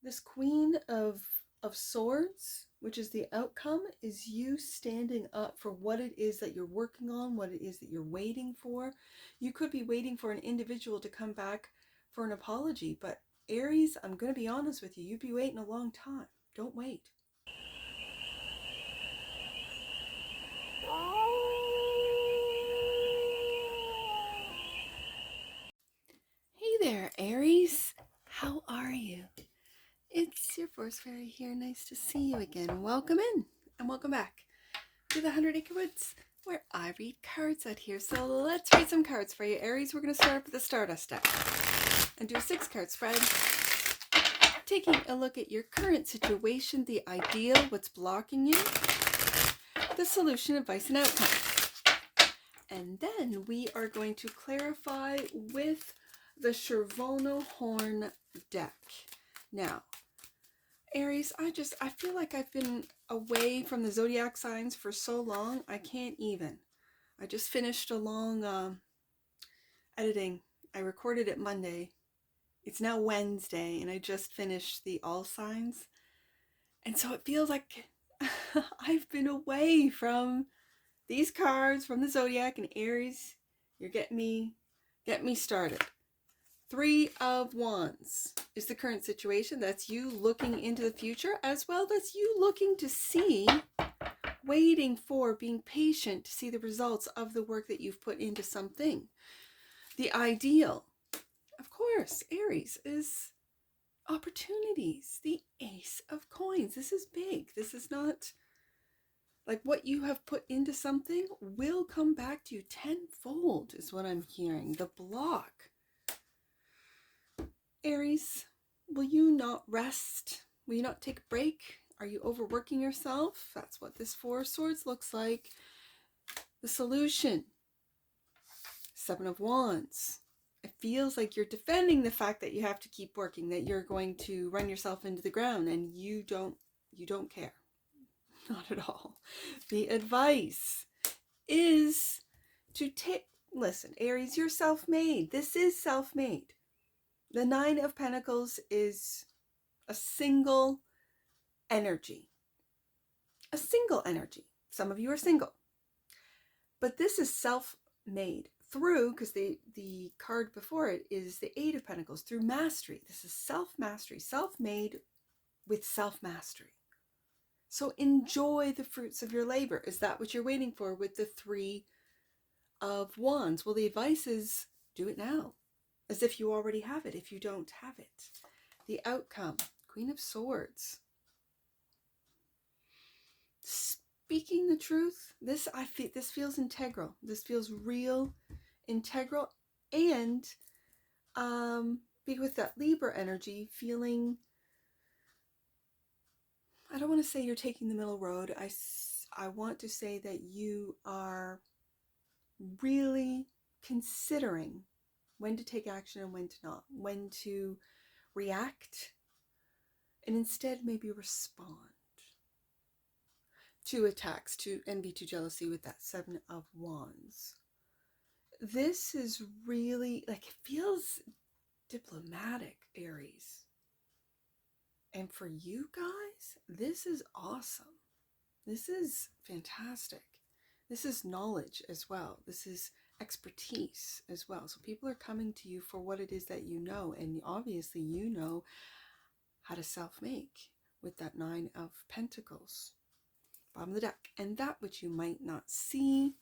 This Queen of Swords, which is the outcome, is you standing up for what it is that you're working on, what it is that you're waiting for. You could be waiting for an individual to come back for an apology, but Aries, I'm going to be honest with you, you'd be waiting a long time. Don't wait. Hey there, Aries. How are you? It's your Force Fairy here. Nice to see you again. Welcome in and welcome back to the 100 Acre Woods, where I read cards out here. So let's read some cards for you, Aries. We're going to start with the Stardust deck and do a 6-card spread, taking a look at your current situation, the ideal, what's blocking you, the solution, advice, and outcome. And then we are going to clarify with the CHERVONO-CHORNE deck. Now, Aries, I feel like I've been away from the zodiac signs for so long, I can't even. I just finished a long editing. I recorded it Monday. It's now Wednesday, and I just finished the all signs. And so it feels like I've been away from these cards, from the zodiac, and Aries, you're getting me started. 3 of Wands is the current situation. That's you looking into the future, as well as you looking to see, waiting for, being patient to see the results of the work that you've put into something. The ideal, of course, Aries, is opportunities. The Ace of Coins. This is big. This is not like what you have put into something will come back to you tenfold, is what I'm hearing. The block. Aries, will you not rest? Will you not take a break? Are you overworking yourself? That's what this 4 of Swords looks like. The solution, 7 of Wands. It feels like you're defending the fact that you have to keep working, that you're going to run yourself into the ground, and you don't care. Not at all. The advice is to listen, Aries, you're self-made. This is self-made. The 9 of Pentacles is a single energy. A single energy. Some of you are single. But this is self-made through, because the card before it is the 8 of Pentacles, through mastery. This is self-mastery, self-made with self-mastery. So enjoy the fruits of your labor. Is that what you're waiting for with the 3 of Wands? Well, the advice is do it now, as if you already have it, if you don't have it. The outcome, Queen of Swords. Speaking the truth, this feels integral. This feels real, integral, and be with that Libra energy, feeling, I don't want to say you're taking the middle road. I want to say that you are really considering when to take action and when to not, when to react and instead maybe respond to attacks, to envy, to jealousy with that 7 of Wands. This is really, like, it feels diplomatic, Aries. And for you guys, this is awesome. This is fantastic. This is knowledge as well. This is expertise as well. So people are coming to you for what it is that you know. And obviously you know how to self-make with that 9 of Pentacles. Bottom of the deck. And that which you might not see.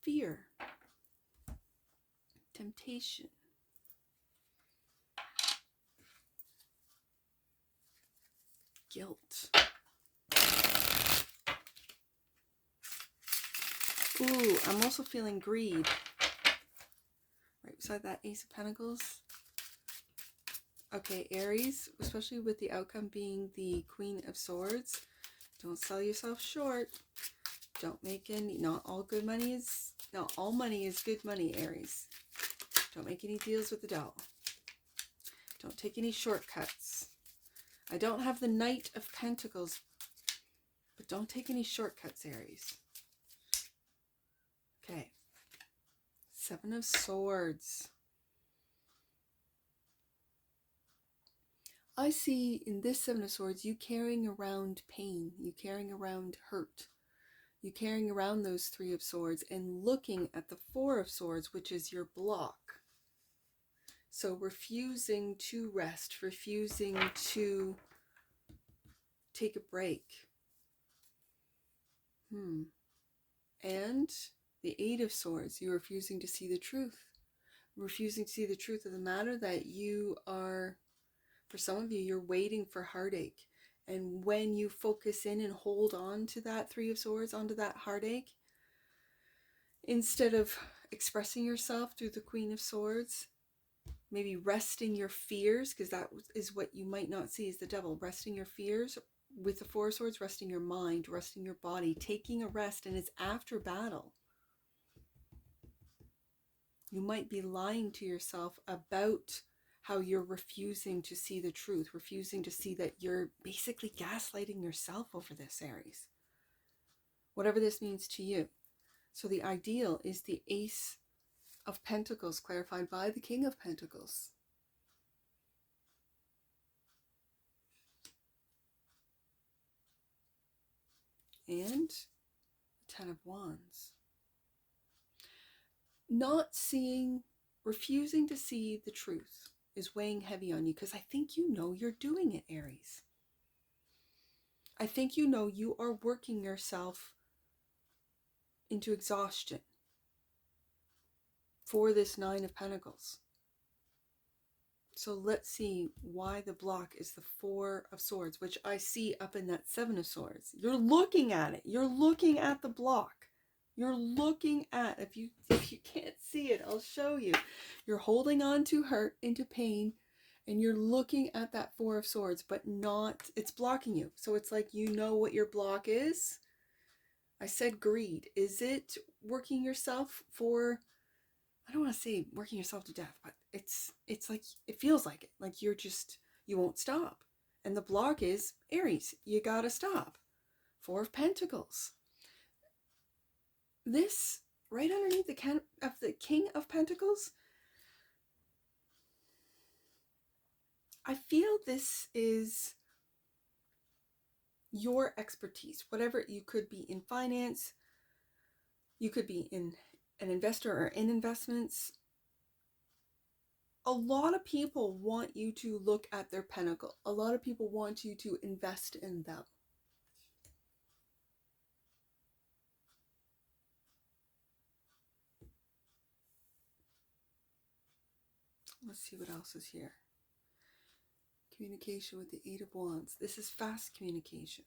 Fear. Temptation. Guilt. Ooh, I'm also feeling greed. Right beside that Ace of Pentacles. Okay, Aries, especially with the outcome being the Queen of Swords, don't sell yourself short. Don't make any, not all money is good money, Aries. Don't make any deals with the devil. Don't take any shortcuts. I don't have the Knight of Pentacles, but don't take any shortcuts, Aries. Okay. 7 of Swords. I see in this Seven of Swords you carrying around pain, you carrying around hurt, you carrying around those Three of Swords and looking at the Four of Swords, which is your block. So refusing to rest, refusing to take a break. And the Eight of Swords, you're refusing to see the truth. Refusing to see the truth of the matter, that you are, for some of you, you're waiting for heartache. And when you focus in and hold on to that Three of Swords, onto that heartache, instead of expressing yourself through the Queen of Swords, maybe resting your fears, because that is what you might not see as the devil, resting your fears. With the Four of Swords, resting your mind, resting your body, taking a rest, and it's after battle. You might be lying to yourself about how you're refusing to see the truth, refusing to see that you're basically gaslighting yourself over this, Aries. Whatever this means to you. So the ideal is the Ace of Pentacles, clarified by the King of Pentacles. And the Ten of Wands. Not seeing, refusing to see the truth is weighing heavy on you, because I think you know you're doing it, Aries. I think you know you are working yourself into exhaustion for this Nine of Pentacles. So let's see why the block is the Four of Swords, which I see up in that Seven of Swords. You're looking at it. You're looking at the block. You're looking at, if you can't see it, I'll show you. You're holding on to hurt, into pain, and you're looking at that Four of Swords, but not, it's blocking you. So it's like, you know what your block is. I said greed. Is it working yourself for, I don't want to say working yourself to death, but it's like, it feels like it. Like you won't stop. And the block is Aries. You gotta stop. Four of Pentacles. This, right underneath the King of Pentacles, I feel this is your expertise. Whatever, you could be in finance, you could be in an investor or in investments. A lot of people want you to look at their pentacle. A lot of people want you to invest in them. Let's see what else is here. Communication with the Eight of Wands. This is fast communication.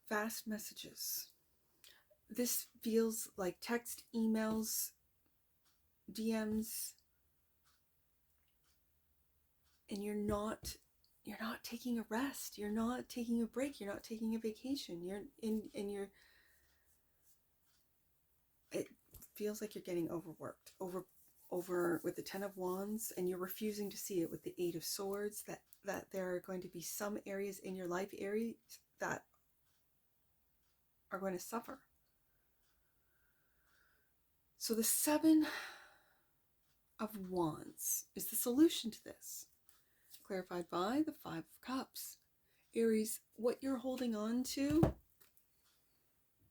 Fast messages. This feels like text, emails, DMs. And you're not taking a rest. You're not taking a break. You're not taking a vacation. It feels like you're getting overworked, over with the Ten of Wands, and you're refusing to see it with the Eight of Swords, that there are going to be some areas in your life, Aries, that are going to suffer. So the Seven of Wands is the solution to this, clarified by the Five of Cups. Aries, what you're holding on to,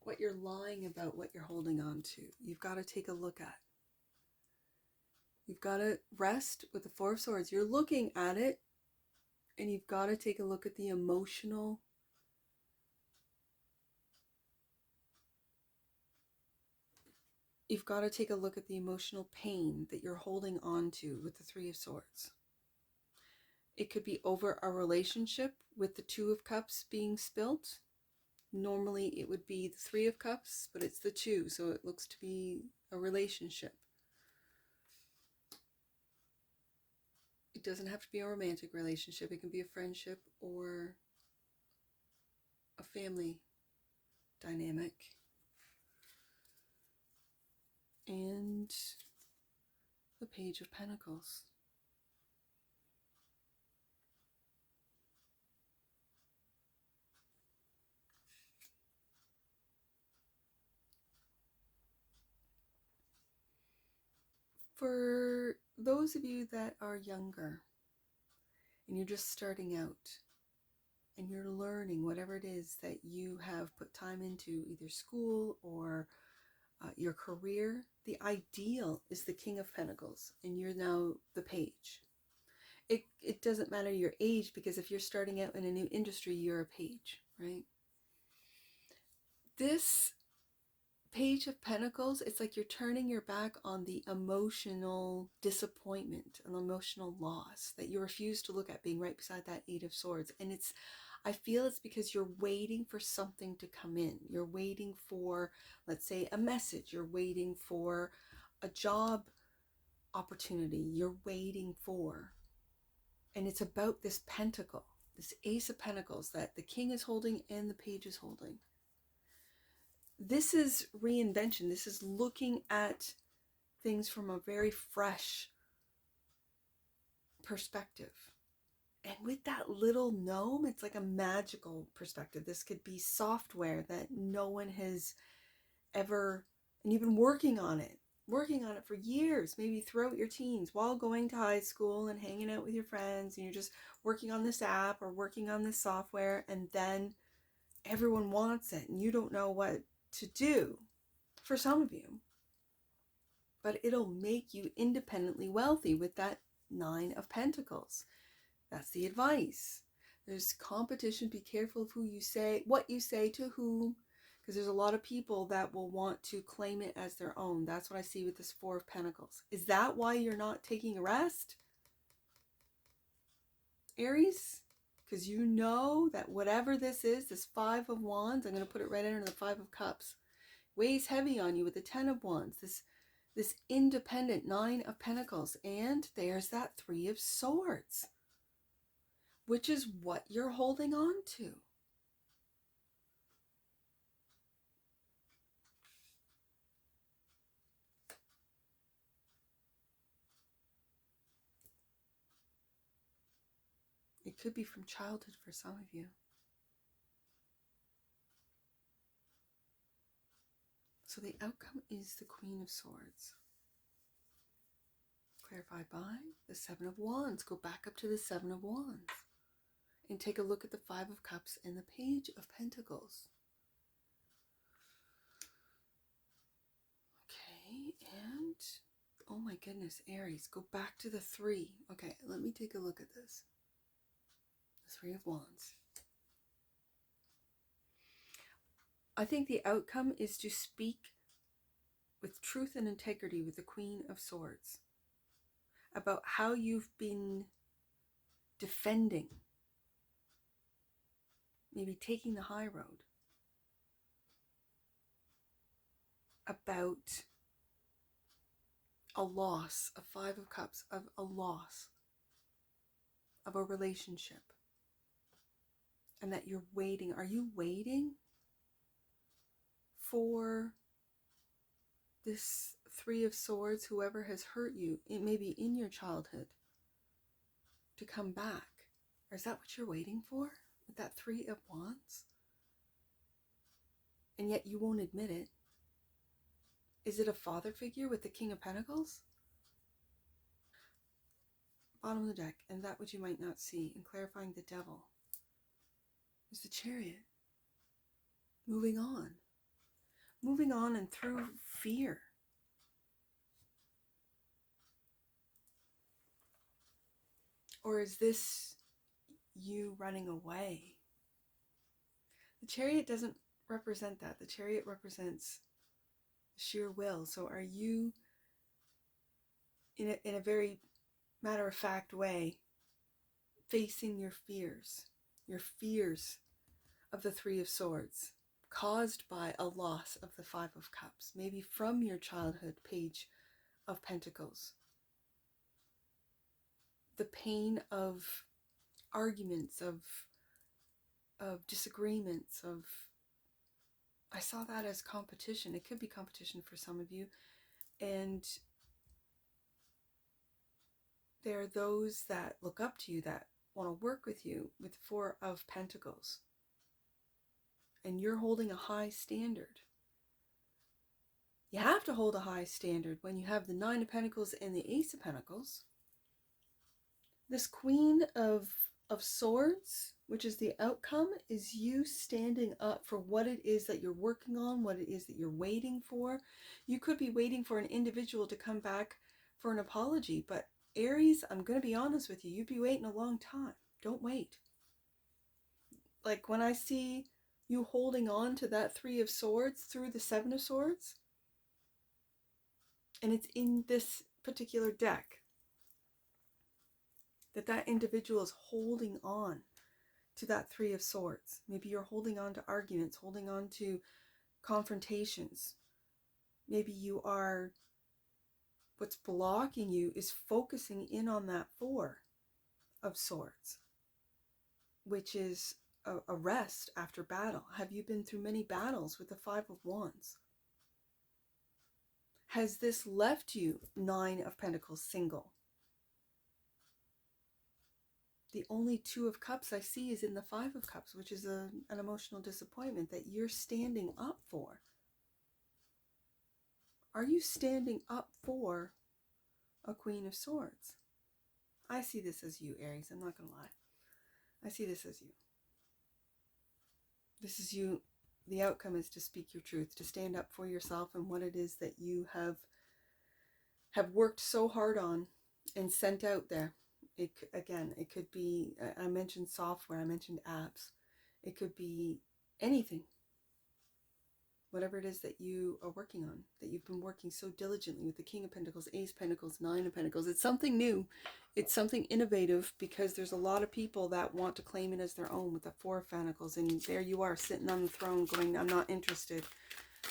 what you're lying about, what you're holding on to, you've got to take a look at. You've got to rest with the Four of Swords. You're looking at it, and you've got to take a look at the emotional pain that you're holding on to with the Three of Swords. It could be over a relationship with the Two of Cups being spilt. Normally it would be the Three of Cups, but it's the Two, so it looks to be a relationship. It doesn't have to be a romantic relationship. It can be a friendship or a family dynamic. And the Page of Pentacles. For those of you that are younger, and you're just starting out and you're learning whatever it is that you have put time into, either school or your career. The ideal is the King of Pentacles, and you're now the page. It doesn't matter your age, because if you're starting out in a new industry, you're a page, right? This Page of Pentacles, it's like you're turning your back on the emotional disappointment and emotional loss that you refuse to look at, being right beside that Eight of Swords. And I feel it's because you're waiting for something to come in. You're waiting for, let's say, a message. You're waiting for a job opportunity. You're waiting for, and it's about this pentacle, this Ace of Pentacles that the King is holding and the Page is holding. This is reinvention. This is looking at things from a very fresh perspective. And with that little gnome, it's like a magical perspective. This could be software that no one has ever, and you've been working on it for years, maybe throughout your teens, while going to high school and hanging out with your friends, and you're just working on this app or working on this software, and then everyone wants it and you don't know what to do, for some of you. But it'll make you independently wealthy with that Nine of Pentacles. That's the advice. There's competition. Be careful of who you say, what you say to whom, because there's a lot of people that will want to claim it as their own. That's what I see with this Four of Pentacles. Is that why you're not taking a rest, Aries? Because you know that whatever this is, this Five of Wands, I'm going to put it right under the Five of Cups, weighs heavy on you with the Ten of Wands, this independent Nine of Pentacles. And there's that Three of Swords, which is what you're holding on to. It could be from childhood for some of you. So the outcome is the Queen of Swords. Clarified by the Seven of Wands. Go back up to the Seven of Wands and take a look at the Five of Cups and the Page of Pentacles. Okay, and oh my goodness, Aries, go back to the Three. Okay, let me take a look at this. The Three of Wands. I think the outcome is to speak with truth and integrity with the Queen of Swords about how you've been defending, maybe taking the high road, about a loss, a Five of Cups, of a loss of a relationship, and that you're waiting. Are you waiting for this Three of Swords, whoever has hurt you, it may be in your childhood, to come back? Or is that what you're waiting for with that Three of Wands? And yet you won't admit it. Is it a father figure with the King of Pentacles? Bottom of the deck, and that which you might not see, and clarifying the Devil, is the Chariot. Moving on. Moving on and through fear. Or is this you running away? The Chariot doesn't represent that. The Chariot represents sheer will. So are you, in a very matter-of-fact way, facing your fears of the Three of Swords, caused by a loss of the Five of Cups, maybe from your childhood Page of Pentacles? The pain of arguments, of disagreements, I saw that as competition. It could be competition for some of you. And there are those that look up to you, that want to work with you, with the Four of Pentacles. And you're holding a high standard. You have to hold a high standard when you have the Nine of Pentacles and the Ace of Pentacles. This Queen of Swords, which is the outcome, is you standing up for what it is that you're working on, what it is that you're waiting for. You could be waiting for an individual to come back for an apology, but Aries, I'm going to be honest with you, you'd be waiting a long time. Don't wait. Like when I see you holding on to that Three of Swords through the Seven of Swords, and it's in this particular deck, that individual is holding on to that Three of Swords. Maybe you're holding on to arguments, holding on to confrontations. Maybe you are, what's blocking you is focusing in on that Four of Swords, which is a rest after battle. Have you been through many battles with the Five of Wands? Has this left you Nine of Pentacles single? The only Two of Cups I see is in the Five of Cups, which is an emotional disappointment that you're standing up for. Are you standing up for a Queen of Swords? I see this as you, Aries. I'm not going to lie. I see this as you. This is you. The outcome is to speak your truth, to stand up for yourself and what it is that you have worked so hard on and sent out there. It could be, I mentioned software, I mentioned apps. It could be anything. Whatever it is that you are working on, that you've been working so diligently with the King of Pentacles, Ace of Pentacles, Nine of Pentacles. It's something new. It's something innovative, because there's a lot of people that want to claim it as their own with the Four of Pentacles. And there you are sitting on the throne going, I'm not interested.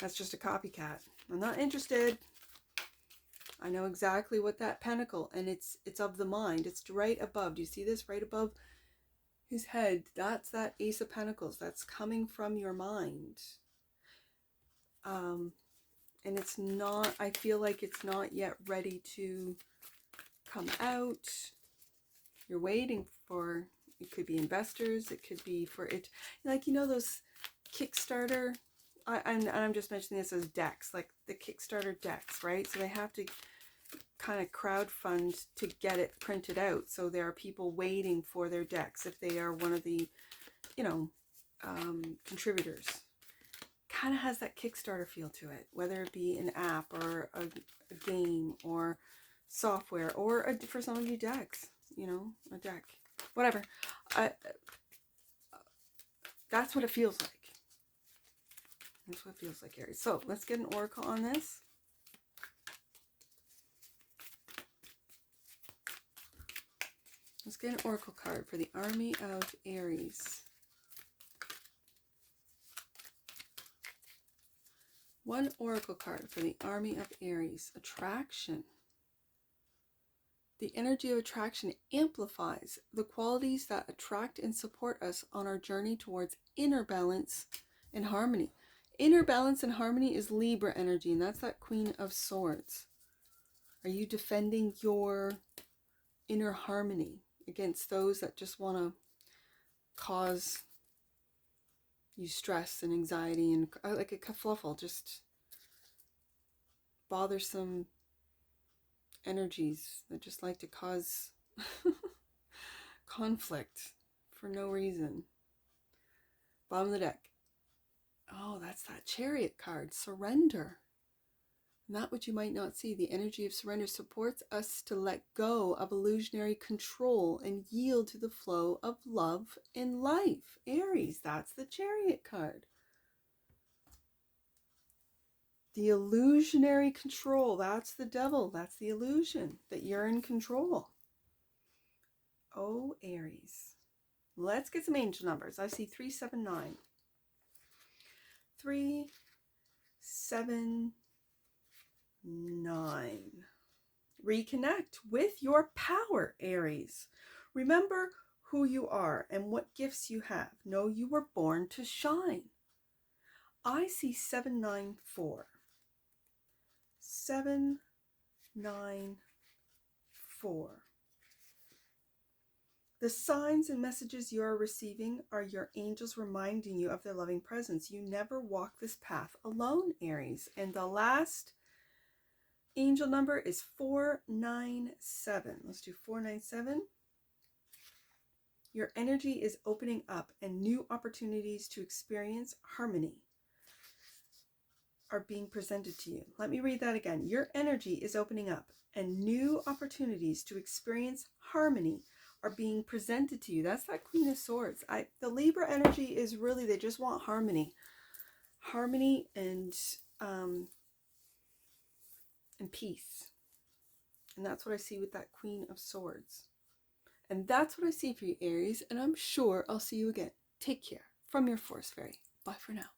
That's just a copycat. I'm not interested. I know exactly what that pentacle, and it's of the mind. It's right above. Do you see this? Right above his head. That's that Ace of Pentacles. That's coming from your mind. And it's not, I feel like it's not yet ready to come out. You're waiting for, it could be investors, it could be for it, like, you know, those Kickstarter, I'm just mentioning this as decks, like the Kickstarter decks, right? So they have to kind of crowdfund to get it printed out. So there are people waiting for their decks if they are one of the, you know, contributors. Kind of has that Kickstarter feel to it, whether it be an app or a game or software, or for some of you decks, you know, a deck, whatever. That's what it feels like. That's what it feels like, Aries. So let's get an oracle on this. Let's get an oracle card for the Army of Aries. One oracle card for the Army of Aries. Attraction. The energy of attraction amplifies the qualities that attract and support us on our journey towards inner balance and harmony. Inner balance and harmony is Libra energy, and that's that Queen of Swords. Are you defending your inner harmony against those that just want to cause you stress and anxiety and like a kerfluffle, just bothersome energies that just like to cause conflict for no reason? Bottom of the deck. Oh, that's that Chariot card. Surrender. And that which you might not see. The energy of surrender supports us to let go of illusionary control and yield to the flow of love in life. Aries, that's the Chariot card. The illusionary control, that's the devil. That's the illusion that you're in control. Oh, Aries. Let's get some angel numbers. I see 379. 379. Reconnect with your power, Aries. Remember who you are and what gifts you have. Know you were born to shine. I see 794. 794. The signs and messages you are receiving are your angels reminding you of their loving presence. You never walk this path alone, Aries. And the last angel number is 497. Let's do 497. Your energy is opening up and new opportunities to experience harmony are being presented to you. Let me read that again. Your energy is opening up and new opportunities to experience harmony are being presented to you. That's that Queen of Swords. The Libra energy is really, they just want harmony. Harmony and peace. And that's what I see with that Queen of Swords. And that's what I see for you, Aries. And I'm sure I'll see you again. Take care. From your Force Fairy. Bye for now.